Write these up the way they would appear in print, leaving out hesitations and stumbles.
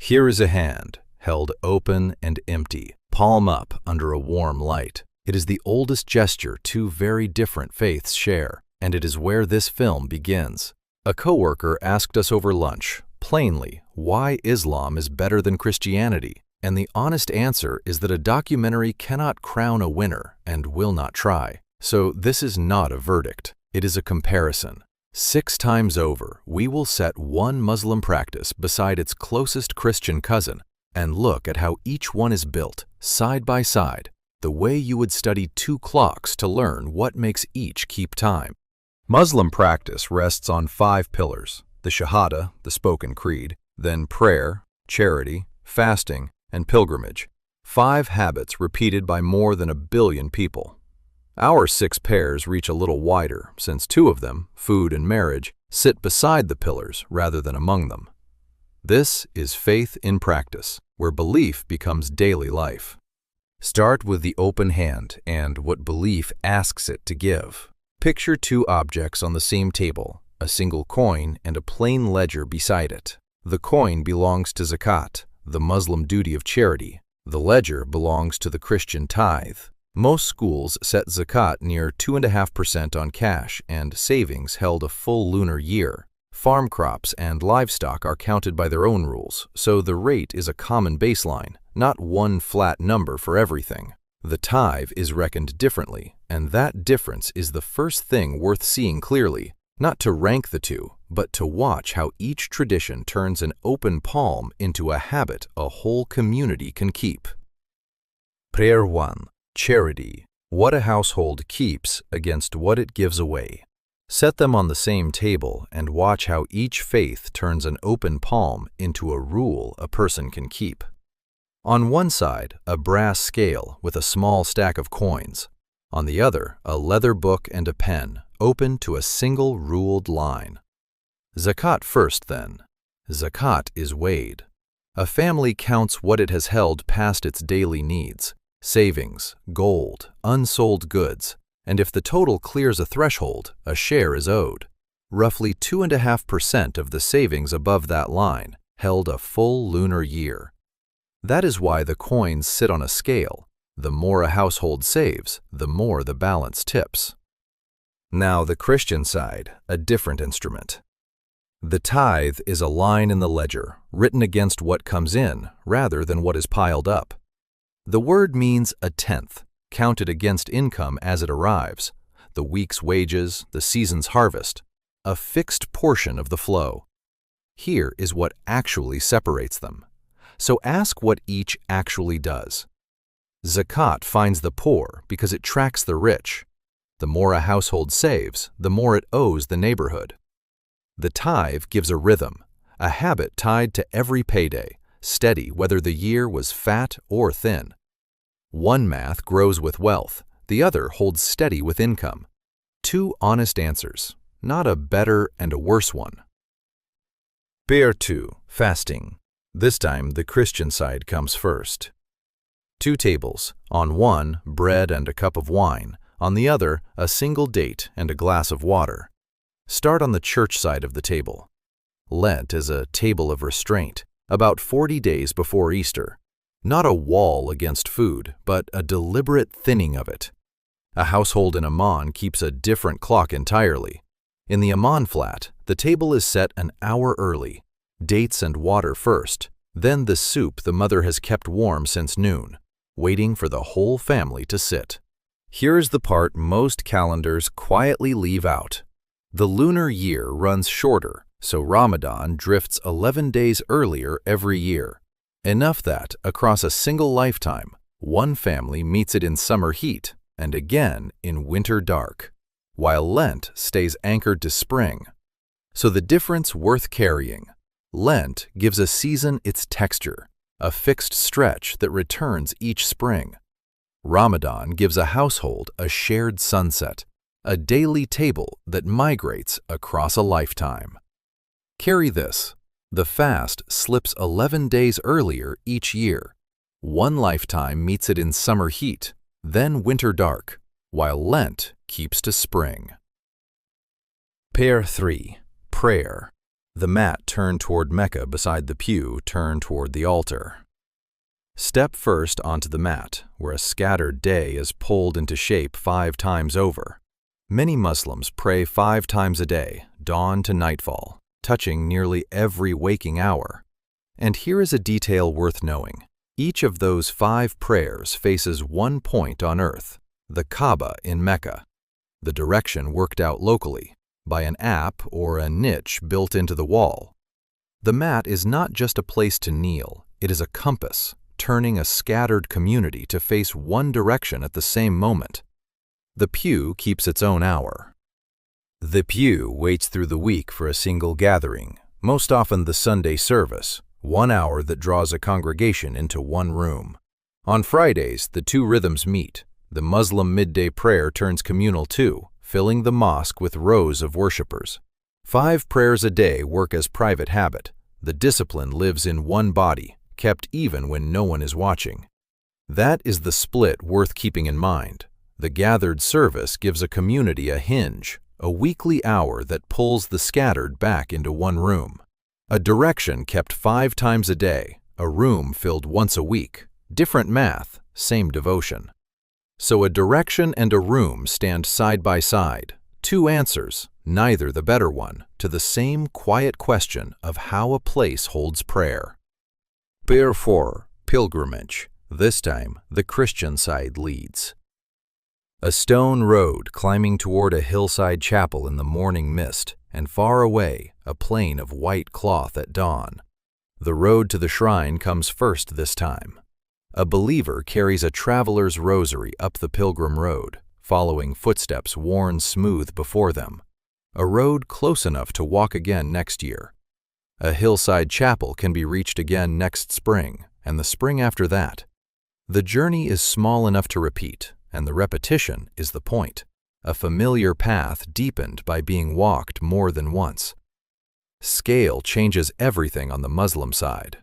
Here is a hand, held open and empty, palm up under a warm light. It is the oldest gesture two very different faiths share, and it is where this film begins. A coworker asked us over lunch, plainly, why Islam is better than Christianity, and the honest answer is that a documentary cannot crown a winner and will not try. So this is not a verdict, it is a comparison. 6 times over, we will set one Muslim practice beside its closest Christian cousin and look at how each one is built, side by side, the way you would study 2 clocks to learn what makes each keep time. Muslim practice rests on 5 pillars: the Shahada, the spoken creed, then prayer, charity, fasting, and pilgrimage. 5 habits repeated by more than 1 billion people. Our 6 pairs reach a little wider, since 2 of them, food and marriage, sit beside the pillars rather than among them. This is faith in practice, where belief becomes daily life. Start with the open hand and what belief asks it to give. Picture 2 objects on the same table, a single coin and a plain ledger beside it. The coin belongs to zakat, the Muslim duty of charity. The ledger belongs to the Christian tithe. Most schools set zakat near 2.5% on cash and savings held a full lunar year. Farm crops and livestock are counted by their own rules, so the rate is a common baseline, not one flat number for everything. The tithe is reckoned differently, and that difference is the first thing worth seeing clearly, not to rank the 2, but to watch how each tradition turns an open palm into a habit a whole community can keep. Prayer 1. Charity. What a household keeps against what it gives away. Set them on the same table and watch how each faith turns an open palm into a rule a person can keep. On one side, a brass scale with a small stack of coins. On the other, a leather book and a pen, open to a single ruled line. Zakat first, then. Zakat is weighed. A family counts what it has held past its daily needs: savings, gold, unsold goods, and if the total clears a threshold, a share is owed. Roughly 2.5% of the savings above that line held a full lunar year. That is why the coins sit on a scale. The more a household saves, the more the balance tips. Now the Christian side, a different instrument. The tithe is a line in the ledger, written against what comes in rather than what is piled up. The word means a tenth, counted against income as it arrives, the week's wages, the season's harvest, a fixed portion of the flow. Here is what actually separates them. So ask what each actually does. Zakat finds the poor because it tracks the rich. The more a household saves, the more it owes the neighborhood. The tithe gives a rhythm, a habit tied to every payday, steady whether the year was fat or thin. One math grows with wealth, the other holds steady with income. 2 honest answers, not a better and a worse one. Prayer 2. Fasting. This time the Christian side comes first. 2 tables, on one bread and a cup of wine, on the other a single date and a glass of water. Start on the church side of the table. Lent is a table of restraint, about 40 days before Easter. Not a wall against food, but a deliberate thinning of it. A household in Amman keeps a different clock entirely. In the Amman flat, the table is set an hour early. Dates and water first, then the soup the mother has kept warm since noon, waiting for the whole family to sit. Here's the part most calendars quietly leave out. The lunar year runs shorter, so Ramadan drifts 11 days earlier every year. Enough that, across a single lifetime, one family meets it in summer heat and again in winter dark, while Lent stays anchored to spring. So the difference worth carrying. Lent gives a season its texture, a fixed stretch that returns each spring. Ramadan gives a household a shared sunset, a daily table that migrates across a lifetime. Carry this. The fast slips 11 days earlier each year. One lifetime meets it in summer heat, then winter dark, while Lent keeps to spring. Pair 3. Prayer. The mat turned toward Mecca beside the pew turned toward the altar. Step first onto the mat, where a scattered day is pulled into shape 5 times over. Many Muslims pray 5 times a day, dawn to nightfall, touching nearly every waking hour. And here is a detail worth knowing. Each of those 5 prayers faces one point on earth, the Kaaba in Mecca. The direction worked out locally, by an app or a niche built into the wall. The mat is not just a place to kneel, it is a compass, turning a scattered community to face one direction at the same moment. The pew keeps its own hour. The pew waits through the week for a single gathering, most often the Sunday service, 1 hour that draws a congregation into one room. On Fridays, the 2 rhythms meet. The Muslim midday prayer turns communal too, filling the mosque with rows of worshippers. 5 prayers a day work as private habit. The discipline lives in one body, kept even when no one is watching. That is the split worth keeping in mind. The gathered service gives a community a hinge, a weekly hour that pulls the scattered back into one room. A direction kept 5 times a day, a room filled once a week. Different math, same devotion. So a direction and a room stand side by side. 2 answers, neither the better one, to the same quiet question of how a place holds prayer. Pair 4, pilgrimage. This time, the Christian side leads. A stone road climbing toward a hillside chapel in the morning mist, and far away, a plain of white cloth at dawn. The road to the shrine comes first this time. A believer carries a traveler's rosary up the pilgrim road, following footsteps worn smooth before them. A road close enough to walk again next year. A hillside chapel can be reached again next spring, and the spring after that. The journey is small enough to repeat, and the repetition is the point. A familiar path deepened by being walked more than once. Scale changes everything on the Muslim side.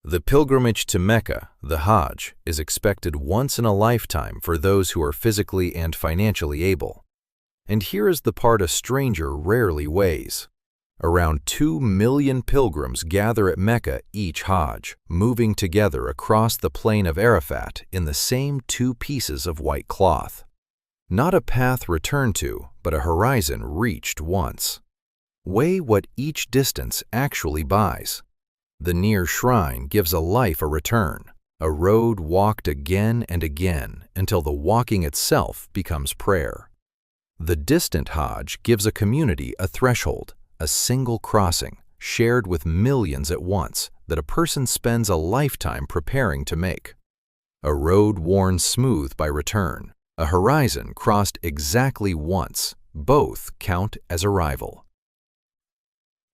The pilgrimage to Mecca, the Hajj, is expected once in a lifetime for those who are physically and financially able. And here is the part a stranger rarely weighs. Around 2 million pilgrims gather at Mecca each Hajj, moving together across the plain of Arafat in the same 2 pieces of white cloth. Not a path returned to, but a horizon reached once. Weigh what each distance actually buys. The near shrine gives a life a return, a road walked again and again until the walking itself becomes prayer. The distant Hajj gives a community a threshold, a single crossing, shared with millions at once, that a person spends a lifetime preparing to make. A road worn smooth by return, a horizon crossed exactly once, both count as arrival.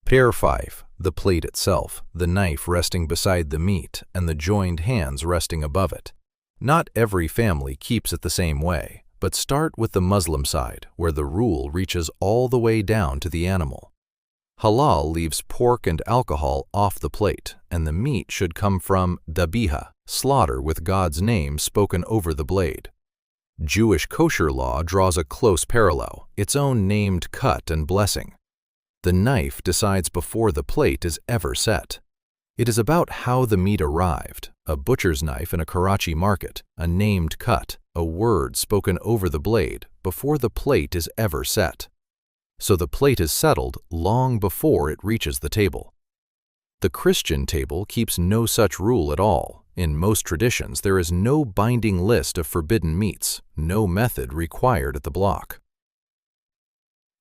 Pair 5, the plate itself, the knife resting beside the meat, and the joined hands resting above it. Not every family keeps it the same way, but start with the Muslim side, where the rule reaches all the way down to the animal. Halal leaves pork and alcohol off the plate, and the meat should come from dabiha, slaughter with God's name spoken over the blade. Jewish kosher law draws a close parallel, its own named cut and blessing. The knife decides before the plate is ever set. It is about how the meat arrived, a butcher's knife in a Karachi market, a named cut, a word spoken over the blade before the plate is ever set. So the plate is settled long before it reaches the table. The Christian table keeps no such rule at all. In most traditions, there is no binding list of forbidden meats, no method required at the block.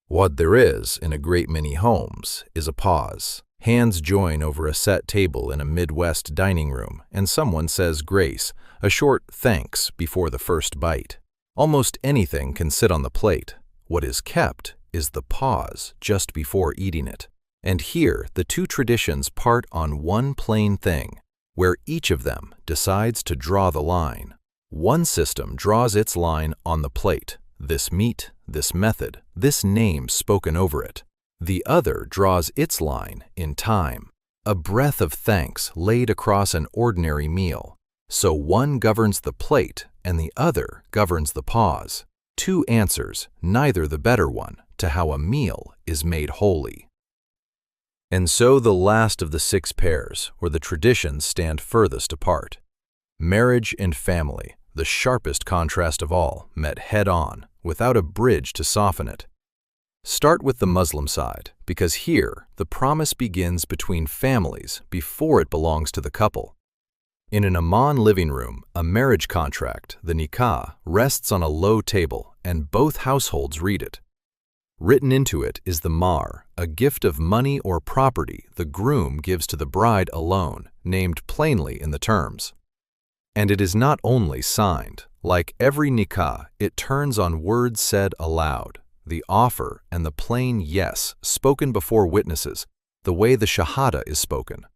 What there is in a great many homes is a pause. Hands join over a set table in a Midwest dining room, and someone says grace, a short thanks before the first bite. Almost anything can sit on the plate. What is kept is the pause just before eating it. And here, the 2 traditions part on one plain thing, where each of them decides to draw the line. One system draws its line on the plate, this meat, this method, this name spoken over it. The other draws its line in time, a breath of thanks laid across an ordinary meal. So one governs the plate and the other governs the pause. 2 answers, neither the better one, to how a meal is made holy. And so the last of the 6 pairs, where the traditions stand furthest apart. Marriage and family, the sharpest contrast of all, met head-on, without a bridge to soften it. Start with the Muslim side, because here the promise begins between families before it belongs to the couple. In an Amman living room, a marriage contract, the nikah, rests on a low table, and both households read it. Written into it is the mahr, a gift of money or property the groom gives to the bride alone, named plainly in the terms. And it is not only signed. Like every nikah, it turns on words said aloud, the offer and the plain yes spoken before witnesses, the way the shahada is spoken.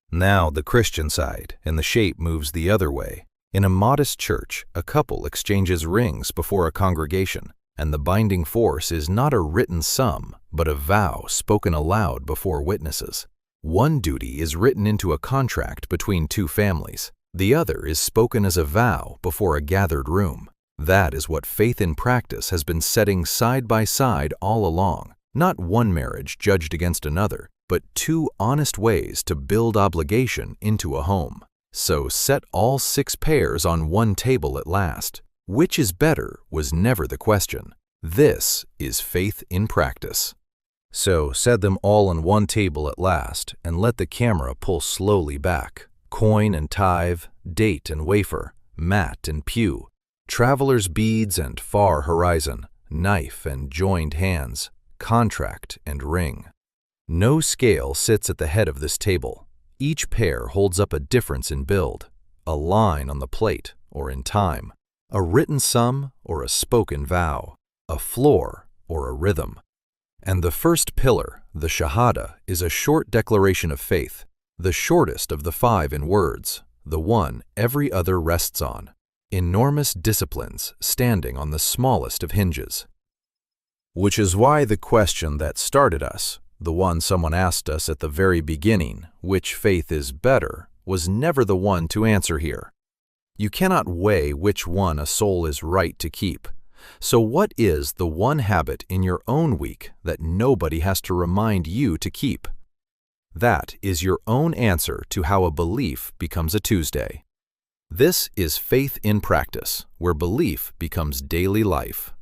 Now the Christian side, and the shape moves the other way. In a modest church, a couple exchanges rings before a congregation, and the binding force is not a written sum, but a vow spoken aloud before witnesses. One duty is written into a contract between 2 families. The other is spoken as a vow before a gathered room. That is what faith in practice has been setting side by side all along. Not one marriage judged against another, but 2 honest ways to build obligation into a home. So set all 6 pairs on one table at last. Which is better was never the question. This is faith in practice. So set them all on one table at last and let the camera pull slowly back. Coin and tithe, date and wafer, mat and pew, traveler's beads and far horizon, knife and joined hands, contract and ring. No scale sits at the head of this table. Each pair holds up a difference in build, a line on the plate or in time, a written sum or a spoken vow, a floor or a rhythm. And the first pillar, the shahada, is a short declaration of faith, the shortest of the 5 in words, the one every other rests on. Enormous disciplines standing on the smallest of hinges. Which is why the question that started us, the one someone asked us at the very beginning, which faith is better, was never the one to answer here. You cannot weigh which one a soul is right to keep. So what is the one habit in your own week that nobody has to remind you to keep? That is your own answer to how a belief becomes a Tuesday. This is Faith in Practice, where belief becomes daily life.